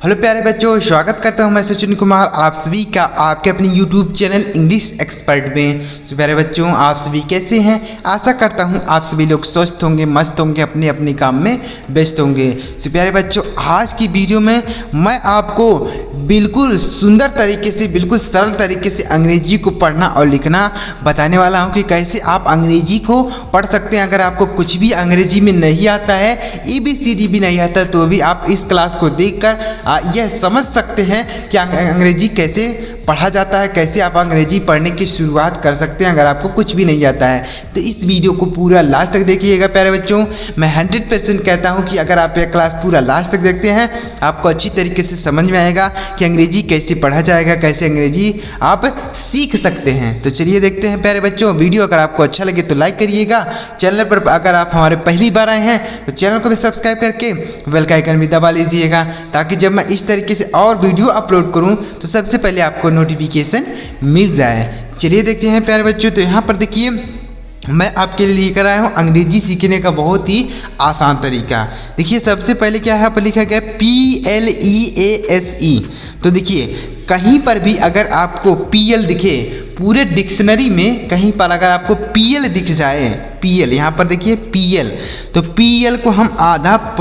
Hello प्यारे बच्चों, स्वागत करता हूं मैं सचिन कुमार आप सभी का आपके अपने यूट्यूब चैनल इंग्लिश एक्सपर्ट में। तो प्यारे बच्चों, आप सभी कैसे हैं? आशा करता हूं आप सभी लोग स्वस्थ होंगे, मस्त होंगे, अपने अपने काम में व्यस्त होंगे। तो प्यारे बच्चों, आज की वीडियो में मैं आपको बिल्कुल सुंदर तरीके से, बिल्कुल सरल तरीके से अंग्रेजी को पढ़ना और लिखना बताने वाला हूं कि कैसे आप अंग्रेजी को पढ़ सकते हैं। अगर आपको कुछ भी अंग्रेजी में नहीं आता है, ABCD भी नहीं आता, तो भी आप इस क्लास को देखकर यह समझ सकते हैं कि अंग्रेजी कैसे पढ़ा जाता है, कैसे आप अंग्रेजी पढ़ने की शुरुआत कर सकते हैं अगर आपको कुछ भी नहीं आता है। तो इस वीडियो को पूरा लास्ट तक देखिएगा प्यारे बच्चों। मैं 100% कहता हूं कि अगर आप यह क्लास पूरा लास्ट तक देखते हैं, आपको अच्छी तरीके से समझ में आएगा कि अंग्रेजी कैसे पढ़ा जाएगा, कैसे अंग्रेजी आप सीख सकते हैं। तो चलिए देखते हैं प्यारे बच्चों। वीडियो अगर आपको अच्छा लगे तो लाइक करिएगा। चैनल पर अगर आप हमारे पहली बार आए हैं तो चैनल को भी सब्सक्राइब करके बेल का आइकन भी दबा लीजिएगा, ताकि जब मैं इस तरीके से और वीडियो अपलोड करूं तो सबसे पहले आपको नोटिफिकेशन मिल जाए। चलिए देखते हैं प्यारे बच्चों। तो यहाँ पर देखिए, मैं आपके लिए लेकर आया हूँ अंग्रेजी सीखने का बहुत ही आसान तरीका। देखिए, सबसे पहले क्या यहाँ पर लिखा गया PLEASE। तो देखिए, कहीं पर भी अगर आपको PL दिखे, पूरे डिक्शनरी में कहीं पर अगर आपको PL दिख जाए, PL यहाँ पर देखिए PL, तो PL को हम आधा प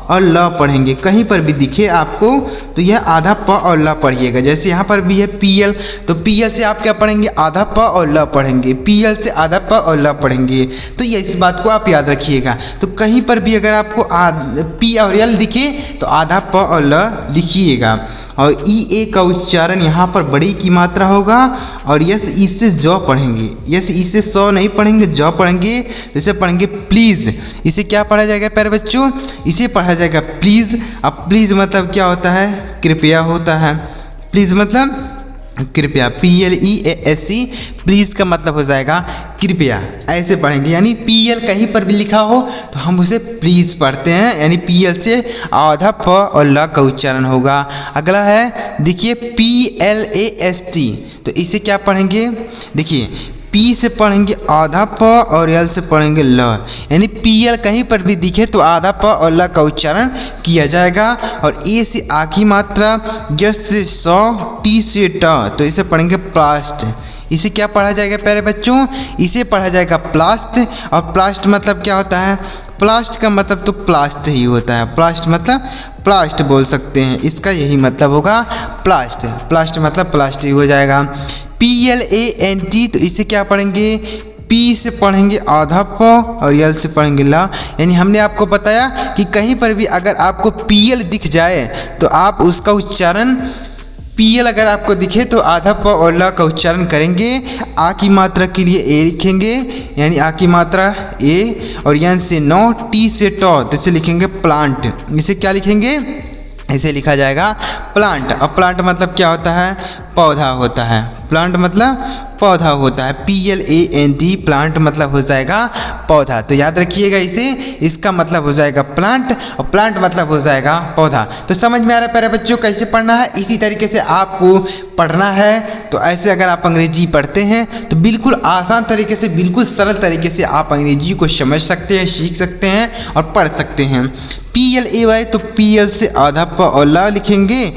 और ल पढ़ेंगे। कहीं पर भी दिखे आपको तो यह आधा प और ल पढ़िएगा। जैसे यहाँ पर भी है PL, तो PL से आप क्या पढ़ेंगे? आधा प और ल पढ़ेंगे। PL से आधा प और ल पढ़ेंगे। तो ये इस बात को आप याद रखिएगा। तो कहीं पर भी अगर आपको P और L दिखे तो आधा प और ल लिखिएगा। और EA का उच्चारण यहाँ पर बड़ी की मात्रा होगा। और यस इससे जॉ पढ़ेंगे, यस इससे सौ नहीं पढ़ेंगे, जॉ पढ़ेंगे। जैसे पढ़ेंगे प्लीज़, इसे क्या पढ़ा जाएगा प्यारे बच्चों? इसे पढ़ा जाएगा प्लीज़। अब प्लीज़ मतलब क्या होता है? कृपया होता है। प्लीज़ मतलब कृपया, PLEASE। प्लीज़ का मतलब हो जाएगा कृपया, ऐसे पढ़ेंगे। यानी PL कहीं पर भी लिखा हो तो हम उसे प्लीज़ पढ़ते हैं, यानी PL से आधा प और ल का उच्चारण होगा। अगला है देखिए PLAST। तो इसे क्या पढ़ेंगे? देखिए, P से पढ़ेंगे आधा प और L से पढ़ेंगे ल। यानी PL कहीं पर भी दिखे तो आधा प और ल का उच्चारण किया जाएगा। और A से आ की मात्रा, यस से सौ, T से ट, तो इसे पढ़ेंगे प्लास्ट। इसे क्या पढ़ा जाएगा प्यारे बच्चों? इसे पढ़ा जाएगा प्लास्ट। और प्लास्ट मतलब क्या होता है? प्लास्ट का मतलब तो प्लास्ट ही होता है। प्लास्ट मतलब प्लास्ट बोल सकते हैं, इसका यही मतलब होगा प्लास्ट। प्लास्ट मतलब प्लास्ट ही हो जाएगा। PLANT, तो इसे क्या पढ़ेंगे? P से पढ़ेंगे आधा प और L से पढ़ेंगे ला। यानी हमने आपको बताया कि कहीं पर भी अगर आपको PL दिख जाए तो आप उसका उच्चारण, PL अगर आपको दिखे तो आधा प और ल का उच्चारण करेंगे। आ की मात्रा के लिए A लिखेंगे, यानी आ की मात्रा A। और यन से नो, T से ट, तो इसे लिखेंगे प्लांट। इसे क्या लिखेंगे? इसे लिखा जाएगा प्लांट। और प्लांट मतलब क्या होता है? पौधा होता है। प्लांट मतलब पौधा होता है। PLANT, प्लांट मतलब हो जाएगा पौधा। तो याद रखिएगा इसे, इसका मतलब हो जाएगा प्लांट और प्लांट मतलब हो जाएगा पौधा। तो समझ में आ रहा है प्यारे बच्चों कैसे पढ़ना है? इसी तरीके से आपको पढ़ना है। तो ऐसे अगर आप अंग्रेजी पढ़ते हैं तो बिल्कुल आसान तरीके से, बिल्कुल सरल तरीके से आप अंग्रेजी को समझ सकते हैं, सीख सकते हैं और पढ़ सकते हैं। PLAY, तो PL से आधा प और ला लिखेंगे।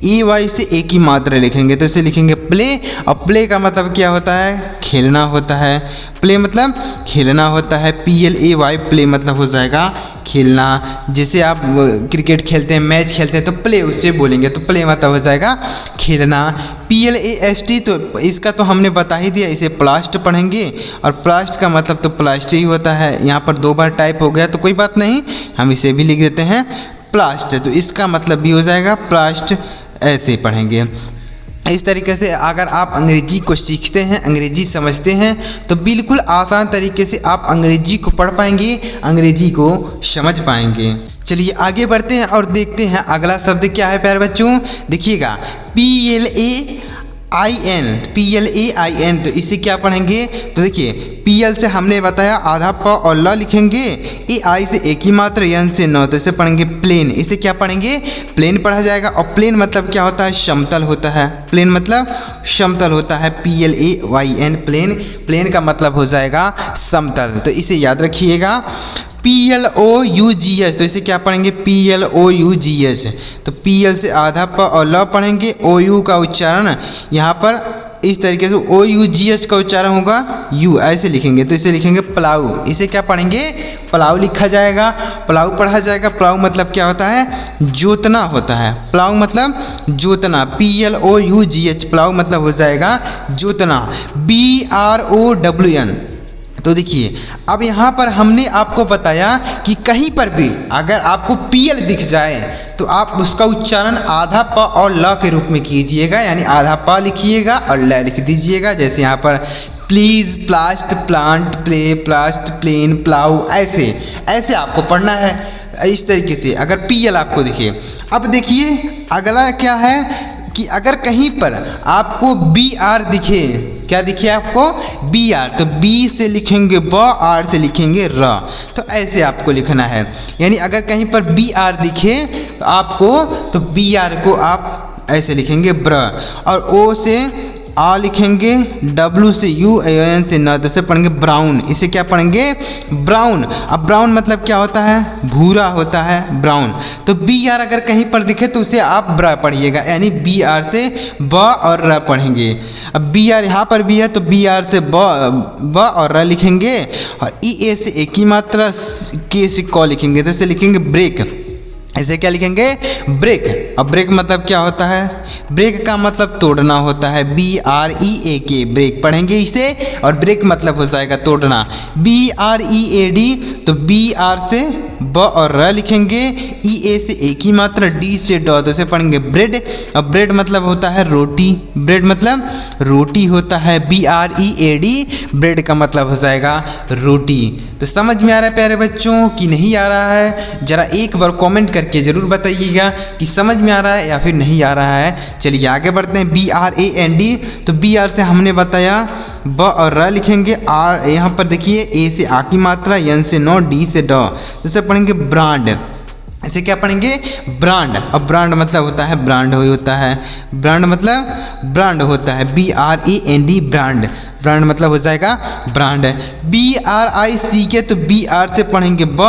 EY से एक ही मात्रा लिखेंगे, तो इसे लिखेंगे प्ले। और प्ले का मतलब क्या होता है? खेलना होता है। प्ले मतलब खेलना होता है। PLAY, प्ले मतलब हो जाएगा खेलना। जैसे आप क्रिकेट खेलते हैं, मैच खेलते हैं, तो प्ले उससे बोलेंगे, तो प्ले मतलब हो जाएगा खेलना। PLAST, तो इसका तो हमने बता ही दिया, इसे प्लास्ट पढ़ेंगे। और प्लास्ट का मतलब तो प्लास्ट ही होता है। यहाँ पर 2 बार टाइप हो गया तो कोई बात नहीं, हम इसे भी लिख देते हैं प्लास्ट। तो इसका मतलब भी हो जाएगा प्लास्ट, ऐसे पढ़ेंगे। इस तरीके से अगर आप अंग्रेजी को सीखते हैं, अंग्रेजी समझते हैं, तो बिल्कुल आसान तरीके से आप अंग्रेजी को पढ़ पाएंगे, अंग्रेजी को समझ पाएंगे। चलिए आगे बढ़ते हैं और देखते हैं अगला शब्द क्या है प्यारे बच्चों। देखिए PLAIN, तो इसे क्या पढ़ेंगे? तो देखिए, PL से हमने बताया आधा प और ल लिखेंगे। AI से एक ही मात्र, N से नौ, तो इसे पढ़ेंगे प्लेन। इसे क्या पढ़ेंगे? प्लेन पढ़ा जाएगा। और प्लेन मतलब क्या होता है? समतल होता है। प्लेन मतलब समतल होता है। PLAYN, plane. प्लेन का मतलब हो जाएगा समतल। तो इसे याद रखिएगा। PLOUGH, तो इसे क्या पढ़ेंगे PLOUGH। तो PL से आधा प और ल पढ़ेंगे, OU का उच्चारण यहाँ पर इस तरीके से OUGH का उच्चारण होगा U, ऐसे लिखेंगे। तो इसे लिखेंगे प्लाऊ, इसे क्या पढ़ेंगे प्लाऊ लिखा जाएगा, प्लाऊ पढ़ा जाएगा। प्लाऊ मतलब क्या होता है जोतना होता है, प्लाऊ मतलब जोतना, PLOUGH, प्लाऊ मतलब हो जाएगा जोतना, BROWN। तो देखिए अब यहाँ पर हमने आपको बताया कि कहीं पर भी अगर आपको PL दिख जाए तो आप उसका उच्चारण आधा प और ल के रूप में कीजिएगा, यानी आधा प लिखिएगा और ल लिख दीजिएगा। जैसे यहाँ पर please, plast, plant, play, plast, plane, plough, ऐसे ऐसे आपको पढ़ना है इस तरीके से अगर PL आपको दिखे। अब देखिए अगला क्या है कि अगर कहीं पर आपको BR दिखे, क्या दिखे आपको BR, तो B से लिखेंगे ब, R से लिखेंगे र। तो ऐसे आपको लिखना है, यानी अगर कहीं पर BR दिखे आपको तो BR को आप ऐसे लिखेंगे ब्र, और O से आ लिखेंगे, W से U, AN से न, तो इसे पढ़ेंगे ब्राउन, इसे क्या पढ़ेंगे ब्राउन। अब ब्राउन मतलब क्या होता है भूरा होता है ब्राउन। तो BR अगर कहीं पर दिखे तो उसे आप ब्र पढ़िएगा, यानी BR से ब और र पढ़ेंगे। अब BR यहाँ पर भी है तो BR से ब और र लिखेंगे, और EA से एक ही मात्रा, K से क लिखेंगे, तो इसे लिखेंगे ब्रेक, ऐसे क्या लिखेंगे ब्रेक। अब ब्रेक मतलब क्या होता है, ब्रेक का मतलब तोड़ना होता है, BREAK, ब्रेक पढ़ेंगे इसे, और ब्रेक मतलब हो जाएगा तोड़ना, BREAD। तो BR से ब और र लिखेंगे, EA से एक ही मात्रा, D से ड, तो इसे पढ़ेंगे ब्रेड। अब ब्रेड मतलब होता है रोटी, ब्रेड मतलब रोटी होता है, BREAD, ब्रेड का मतलब हो जाएगा रोटी। तो समझ में आ रहा है प्यारे बच्चों कि नहीं आ रहा है, ज़रा एक बार कमेंट करके ज़रूर बताइएगा कि समझ में आ रहा है या फिर नहीं आ रहा है। चलिए आगे बढ़ते हैं, BRAND। तो BR से हमने बताया ब और र लिखेंगे, R यहाँ पर देखिए A से आ की मात्रा, N से नो, D से ड, तो इसे पढ़ेंगे ब्रांड, इसे क्या पढ़ेंगे ब्रांड। अब ब्रांड मतलब होता है ब्रांड होता है, ब्रांड मतलब ब्रांड होता है, BRAND, ब्रांड, ब्रांड मतलब हो जाएगा ब्रांड। BRICK, तो BR से पढ़ेंगे ब,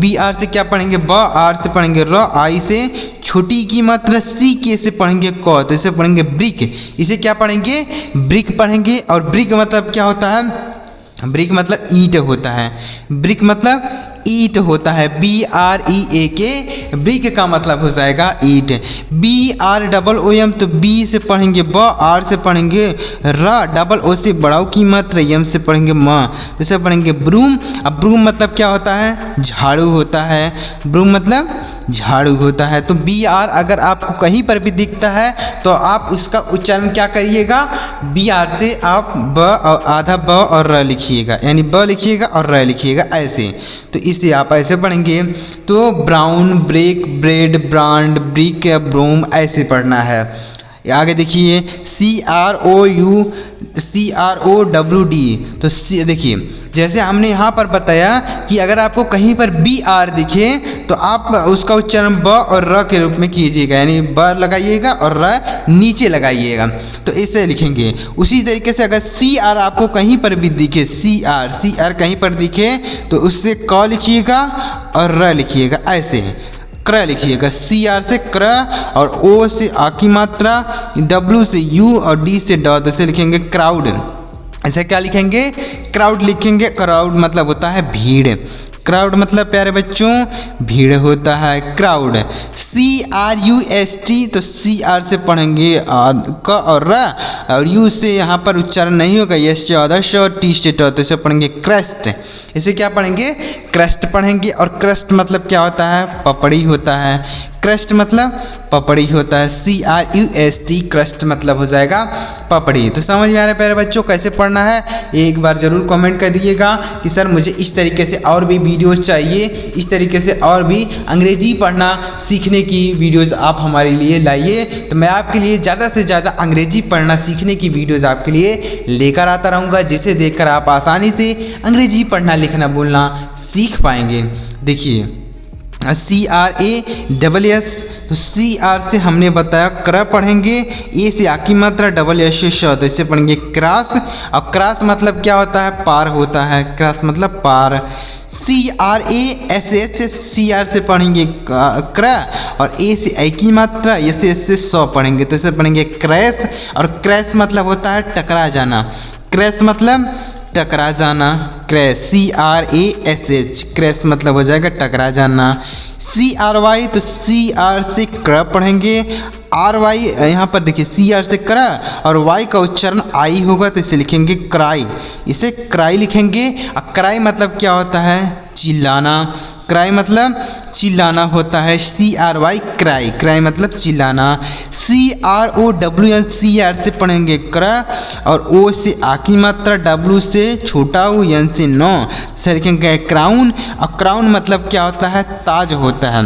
BR से क्या पढ़ेंगे ब, R से पढ़ेंगे र, I से छोटी की मात्रा, CK से पढ़ेंगे क, तो इसे पढ़ेंगे ब्रिक, इसे क्या पढ़ेंगे ब्रिक पढ़ेंगे। और ब्रिक मतलब क्या होता है, ब्रिक मतलब ईंट होता है, ब्रिक मतलब ईंट होता है, BREAK, ब्रिक का मतलब हो जाएगा ईंट। BROOM, तो B से पढ़ेंगे ब, R से पढ़ेंगे र, डबल O से बड़ाऊ की मात्रा, M से पढ़ेंगे म, तो इसे पढ़ेंगे ब्रूम। अब ब्रूम मतलब क्या होता है झाड़ू होता है, ब्रूम मतलब झाड़ू होता है। तो BR अगर आपको कहीं पर भी दिखता है तो आप उसका उच्चारण क्या करिएगा, BR से आप ब और आधा ब और र लिखिएगा, यानी ब लिखिएगा और र लिखिएगा ऐसे। तो इसे आप ऐसे पढ़ेंगे। तो brown, break, bread, brand, brick, broom, ऐसे पढ़ना है। आगे देखिए CROWD। तो देखिए जैसे हमने यहाँ पर बताया कि अगर आपको कहीं पर BR दिखे तो आप उसका उच्चारण ब और र के रूप में कीजिएगा, यानी ब लगाइएगा और र नीचे लगाइएगा, तो इसे लिखेंगे। उसी तरीके से अगर CR आपको कहीं पर भी दिखे, CR कहीं पर दिखे तो उससे क लिखिएगा और र लिखिएगा, ऐसे क्र लिखिएगा, CR से क्र, और O से आ की मात्रा, W से U और D से ड, तो इसे लिखेंगे क्राउड। ऐसे क्या लिखेंगे क्राउड लिखेंगे। क्राउड मतलब होता है भीड़, क्राउड मतलब प्यारे बच्चों भीड़ होता है क्राउड। CRUST, तो CR से पढ़ेंगे क और र, और U से यहाँ पर उच्चारण नहीं होगा, S से अदश और T से ट, तो इसे पढ़ेंगे क्रस्ट। इसे क्या पढ़ेंगे क्रस्ट पढ़ेंगे। और क्रस्ट मतलब क्या होता है पपड़ी होता है, क्रस्ट मतलब पपड़ी होता है, CRUST, क्रस्ट मतलब हो जाएगा पपड़ी। तो समझ में आ रहा है प्यारे बच्चों कैसे पढ़ना है, एक बार ज़रूर कमेंट कर दीजिएगा कि सर मुझे इस तरीके से और भी वीडियोस चाहिए, इस तरीके से और भी अंग्रेजी पढ़ना सीखने की वीडियोस आप हमारे लिए लाइए, तो मैं आपके लिए ज़्यादा से ज़्यादा अंग्रेजी पढ़ना सीखने की वीडियोस आपके लिए लेकर आता रहूँगा, जिसे देखकर आप आसानी से अंग्रेजी पढ़ना लिखना बोलना सीख पाएंगे। देखिए CRASS। तो CR से हमने बताया क्र पढ़ेंगे, ए से आ की मात्रा, डबल एस से श, तो इसे पढ़ेंगे क्रॉस। और क्रॉस मतलब क्या होता है? पार होता है। क्रॉस मतलब पार। CRASS से CR से पढ़ेंगे क्र, और ए से ए की मात्रा, एस से स पढ़ेंगे, तो इसे पढ़ेंगे क्रैश। और क्रैश मतलब होता है टकरा जाना। क्रैश मतलब टकरा जाना। क्रैश CRASH, क्रैश मतलब हो जाएगा टकरा जाना। CRY, तो CR से क्र पढ़ेंगे। RY यहाँ पर देखिए CR से क्र और Y का उच्चारण आई होगा, तो इसे लिखेंगे क्राई, इसे क्राई लिखेंगे। और क्राई मतलब क्या होता है? चिल्लाना। क्राई मतलब चिल्लाना होता है। CRY क्राई, क्राई मतलब चिल्लाना। CROWN, CR से पढ़ेंगे क्र, और O से आ की मात्रा, W से छोटा ऊ, N से नो, से लिखेंगे क्राउन। और क्राउन मतलब क्या होता है? ताज होता है।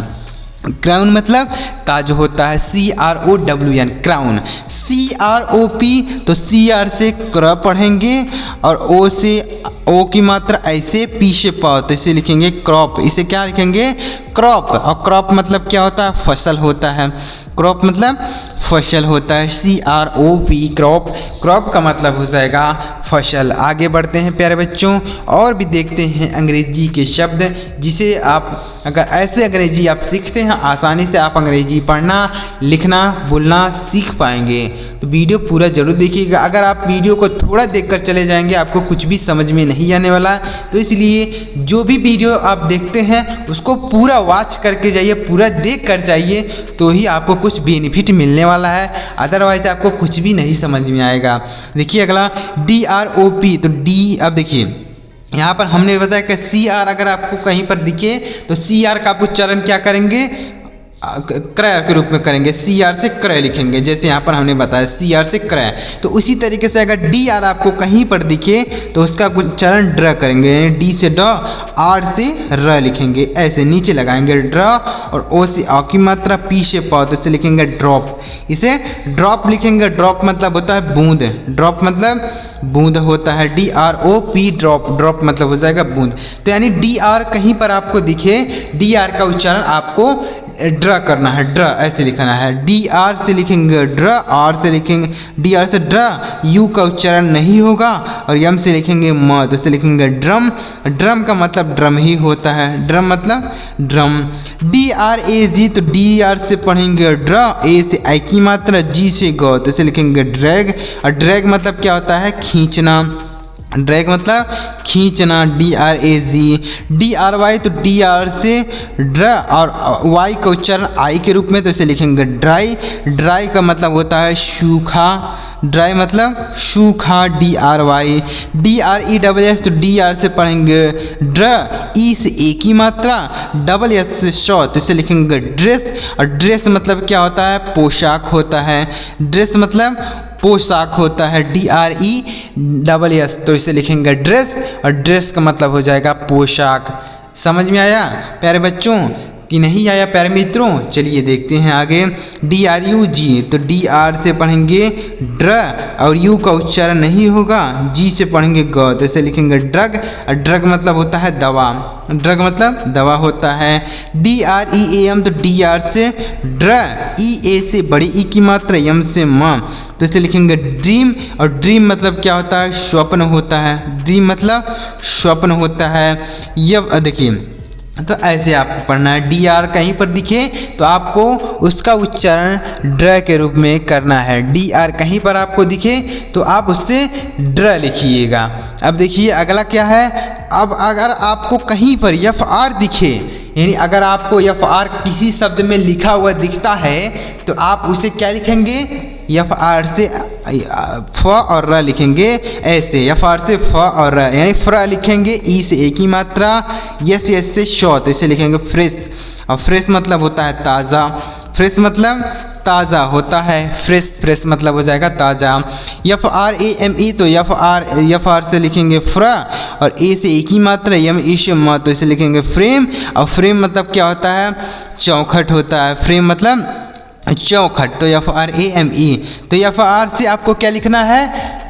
क्राउन मतलब ताज होता है। CROWN crown. CROP, तो CR से क्र पढ़ेंगे, और O से ओ की मात्रा ऐसे पीछे पाओ, तो इसे लिखेंगे क्रॉप, इसे क्या लिखेंगे? क्रॉप। और क्रॉप मतलब क्या होता है? फसल होता है। क्रॉप मतलब फसल होता है। CROP क्रॉप, क्रॉप का मतलब हो जाएगा फसल। आगे बढ़ते हैं प्यारे बच्चों, और भी देखते हैं अंग्रेजी के शब्द, जिसे आप अगर ऐसे अंग्रेजी आप सीखते हैं, आसानी से आप अंग्रेजी पढ़ना, लिखना, बोलना सीख पाएंगे। तो वीडियो पूरा जरूर देखिएगा। अगर आप वीडियो को थोड़ा देखकर चले जाएंगे, आपको कुछ भी समझ में नहीं आने वाला। तो इसलिए जो भी वीडियो आप देखते हैं उसको पूरा वॉच करके जाइए, पूरा देख कर जाइए, तो ही आपको कुछ बेनिफिट मिलने वाला है। अदरवाइज आपको कुछ भी नहीं समझ में आएगा। देखिए अगला DROP, तो डी, अब देखिए यहाँ पर हमने बताया कि CR अगर आपको कहीं पर दिखे तो CR का आप उच्चारण क्या करेंगे? क्रय के रूप में करेंगे। CR से क्रय लिखेंगे, जैसे यहाँ पर हमने बताया CR से क्रय। तो उसी तरीके से अगर DR आपको कहीं पर दिखे तो उसका उच्चारण ड्र करेंगे, D से ड, R से र लिखेंगे, ऐसे नीचे लगाएंगे ड्र, और O से आ की मात्रा, P से प, तो इसे लिखेंगे ड्रॉप, इसे ड्रॉप लिखेंगे। ड्रॉप मतलब होता है बूंद, ड्रॉप मतलब बूंद होता है। DROP ड्रॉप, ड्रॉप मतलब हो जाएगा बूंद। तो यानी DR कहीं पर आपको दिखे, DR का उच्चारण आपको ड्र करना है, ड्र ऐसे लिखना है। DR से लिखेंगे ड्र, R से लिखेंगे, DR से ड्र, U का उच्चारण नहीं होगा, और M से लिखेंगे म, तो इसे लिखेंगे ड्रम। ड्रम का मतलब ड्रम ही होता है, ड्रम मतलब ड्रम। DRAG, तो DR से पढ़ेंगे ड्र, A से आई की मात्रा, G से ग, तो इसे लिखेंगे ड्रैग। और ड्रैग मतलब क्या होता है? खींचना। ड्रैग मतलब खींचना। DRAG। DRY, तो DR से ड्र और Y का उच्चारण आई के रूप में, तो इसे लिखेंगे ड्राई। ड्राई का मतलब होता है सूखा, ड्राई मतलब सूखा। DRY। DRESS, तो DR से पढ़ेंगे ड्र, ई से ए की मात्रा, डबल एस से श, तो इसे लिखेंगे ड्रेस। और ड्रेस मतलब क्या होता है? पोशाक होता है। ड्रेस मतलब पोशाक होता है। DRESS, तो इसे लिखेंगे ड्रेस, और ड्रेस का मतलब हो जाएगा पोशाक। समझ में आया प्यारे बच्चों कि नहीं आया प्यारे मित्रों? चलिए देखते हैं आगे। DRUG, तो DR से पढ़ेंगे ड्र, और U का उच्चारण नहीं होगा, G से पढ़ेंगे ग, तो इसे लिखेंगे ड्रग। और ड्रग मतलब होता है दवा, ड्रग मतलब दवा होता है। DREAM, तो DR से ड्र, EA से बड़ी ई की मात्रा, M से म, तो इसे लिखेंगे ड्रीम। और ड्रीम मतलब क्या होता है? स्वप्न होता है। ड्रीम मतलब स्वप्न होता है। यह देखिए, तो ऐसे आपको पढ़ना है। DR कहीं पर दिखे तो आपको उसका उच्चारण ड्र के रूप में करना है। DR कहीं पर आपको दिखे तो आप उससे ड्र लिखिएगा। अब देखिए अगला क्या है। अब अगर आपको कहीं पर FR दिखे, यानी अगर आपको FR किसी शब्द में लिखा हुआ दिखता है, तो आप उसे क्या लिखेंगे? FR से फ और र लिखेंगे, ऐसे FR से फ और र, यानी फ्र लिखेंगे, ई से ए की मात्रा, यस से श, तो इसे लिखेंगे फ्रेश। और फ्रेश मतलब होता है ताज़ा, फ्रेश मतलब ताज़ा होता है, फ्रेश, फ्रेश मतलब हो जाएगा ताज़ा। FRAME, तो FR से लिखेंगे फ्र, और ए से ए की मात्रा, M से म, तो इसे लिखेंगे फ्रेम। और फ्रेम मतलब क्या होता है? चौखट होता है। फ्रेम मतलब चौखट, तो FRAME। तो FR से आपको क्या लिखना है?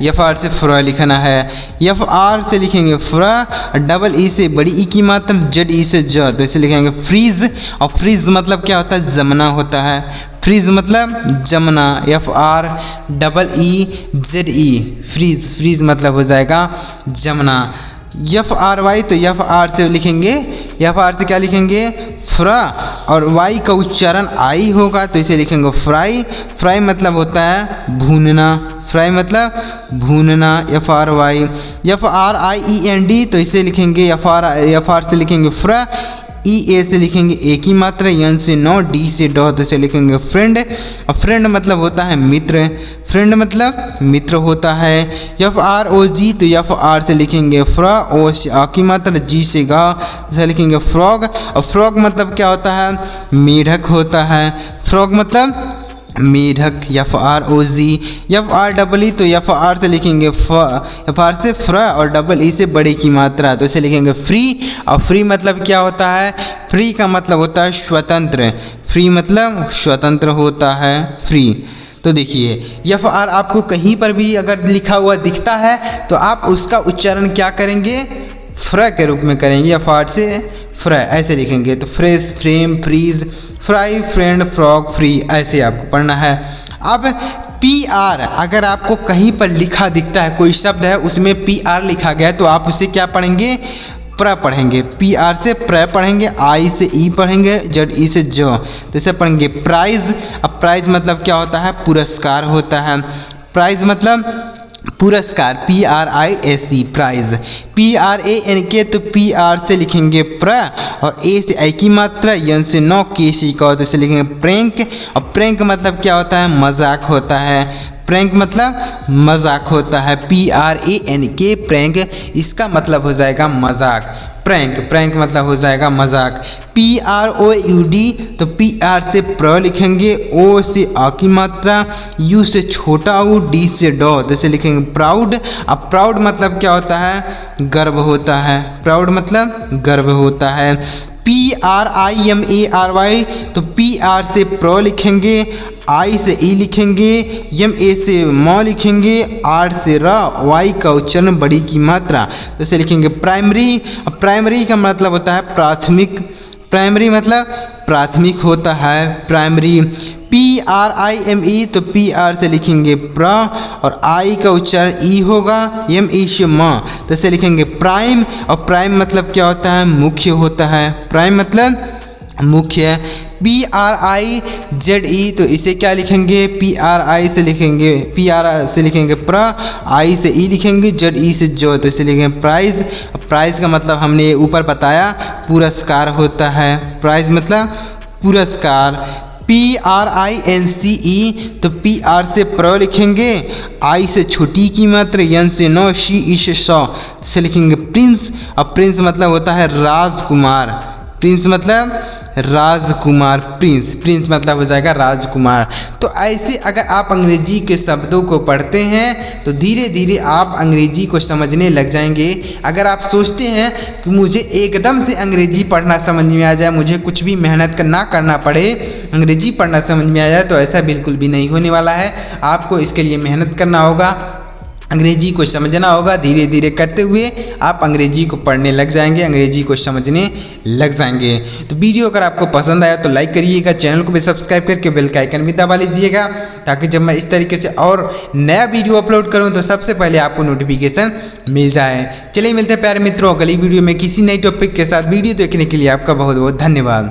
एफ आर से फ्रा लिखना है। एफ आर से लिखेंगे फ्रा, डबल ई से बड़ी ई की मात्रा, जेड ई से ज, तो इसे लिखेंगे फ्रीज। और फ्रीज मतलब क्या होता है? जमना होता है। फ्रीज मतलब जमना, F R double E Z E, freeze. Freeze मतलब हो जाएगा जमना। एफ आर वाई, तो एफ आर से लिखेंगे, एफ आर से क्या लिखेंगे? फ्रा, और वाई का उच्चारण आई होगा तो इसे लिखेंगे फ्राई। फ्राई मतलब होता है भूनना, फ्राई मतलब भूनना, F R Y. F R I E N D, तो इसे लिखेंगे एफ आर से लिखेंगे फ्रा, ई ए से लिखेंगे एक ही मात्रा, एन से नो, डी से डॉ, तो इसे लिखेंगे फ्रेंड। और फ्रेंड मतलब होता है मित्र, फ्रेंड मतलब मित्र होता है। एफ आर ओ जी, तो एफ आर से लिखेंगे फ्रा, ओ से आ की मात्रा, जी से गा, इसे लिखेंगे फ्रॉग। और फ्रॉग मतलब क्या होता है? मेढक होता है। फ्रॉग मतलब मेढक, एफ आर ओ जी। एफ आर डबल ई, तो एफ आर से लिखेंगे एफ आर से फ्रा और डबल ई से बड़े की मात्रा, तो इसे लिखेंगे फ्री। और फ्री मतलब क्या होता है? फ्री का मतलब होता है स्वतंत्र, फ्री मतलब स्वतंत्र होता है, फ्री। तो देखिए एफ आर आपको कहीं पर भी अगर लिखा हुआ दिखता है तो आप उसका उच्चारण क्या करेंगे? फ्रा के रूप में करेंगे, एफ आर से फ्रा ऐसे लिखेंगे। तो fresh, frame, freeze, fry, friend, frog, free, ऐसे आपको पढ़ना है। अब पी आर अगर आपको कहीं पर लिखा दिखता है, कोई शब्द है उसमें पी आर लिखा गया है, तो आप उसे क्या पढ़ेंगे? प्र पढ़ेंगे। पी आर से प्र पढ़ेंगे, आई से ई पढ़ेंगे, जेड ई से ज, तो इसे पढ़ेंगे प्राइज। अब प्राइज मतलब क्या होता है? पुरस्कार होता है। प्राइज मतलब पुरस्कार, P R I S E, prize. P R A N K, तो पी आर से लिखेंगे प्र, और ए से आई की मात्रा, एन से नो, के से का, तो इसे लिखेंगे प्रैंक। और प्रैंक मतलब क्या होता है? मजाक होता है। प्रैंक मतलब मजाक होता है, पी आर ए एन के, प्रैंक, इसका मतलब हो जाएगा मजाक, प्रैंक। प्रैंक मतलब हो जाएगा मजाक। P R O U D, तो पी आर से प्र लिखेंगे, ओ से आ की मात्रा, यू से छोटा ऊ, डी से डॉ, तो इसे लिखेंगे प्राउड। अब प्राउड मतलब क्या होता है? गर्व होता है। प्राउड मतलब गर्व होता है। P R I M A R Y, तो पी आर से प्र लिखेंगे, आई से ई लिखेंगे, एम ए से म लिखेंगे, आर से र, वाई का उच्चारण बड़ी की मात्रा, तो इसे लिखेंगे प्राइमरी। अब प्राइमरी का मतलब होता है प्राथमिक, प्राइमरी मतलब प्राथमिक होता है, primary. P R I M E, तो पी आर से लिखेंगे प्र, और आई का उच्चारण ई होगा, एम ई से म, तो इसे लिखेंगे प्राइम। और प्राइम मतलब क्या होता है? मुख्य होता है, प्राइम मतलब मुख्य। पी आर आई जेड ई, तो इसे क्या लिखेंगे? पी आर आई से लिखेंगे, पी आर से लिखेंगे प्र, आई से ई लिखेंगे, जेड ई से जो, तो इसे लिखेंगे प्राइज। प्राइज का मतलब हमने ऊपर बताया पुरस्कार होता है, प्राइज मतलब पुरस्कार। P R I N C E, तो पी आर से प्र लिखेंगे, आई से छोटी की मात्रा, एन से नो, शी ई से सौ, से लिखेंगे प्रिंस। अब प्रिंस मतलब होता है राजकुमार, प्रिंस मतलब राजकुमार, प्रिंस। प्रिंस मतलब हो जाएगा राजकुमार। तो ऐसे अगर आप अंग्रेजी के शब्दों को पढ़ते हैं तो धीरे धीरे आप अंग्रेजी को समझने लग जाएंगे। अगर आप सोचते हैं कि मुझे एकदम से अंग्रेजी पढ़ना समझ में आ जाए, मुझे कुछ भी मेहनत ना करना पड़े, अंग्रेजी पढ़ना समझ में आ जाए, तो ऐसा बिल्कुल भी नहीं होने वाला है। आपको इसके लिए मेहनत करना होगा, अंग्रेजी को समझना होगा। धीरे धीरे करते हुए आप अंग्रेजी को पढ़ने लग जाएंगे, अंग्रेजी को समझने लग जाएंगे। तो वीडियो अगर आपको पसंद आया तो लाइक करिएगा, चैनल को भी सब्सक्राइब करके बेल का आइकन भी दबा लीजिएगा, ताकि जब मैं इस तरीके से और नया वीडियो अपलोड करूं तो सबसे पहले आपको नोटिफिकेशन मिल जाए। चलिए मिलते हैं प्यारे मित्रों अगली वीडियो में किसी नई टॉपिक के साथ। वीडियो देखने के लिए आपका बहुत बहुत धन्यवाद।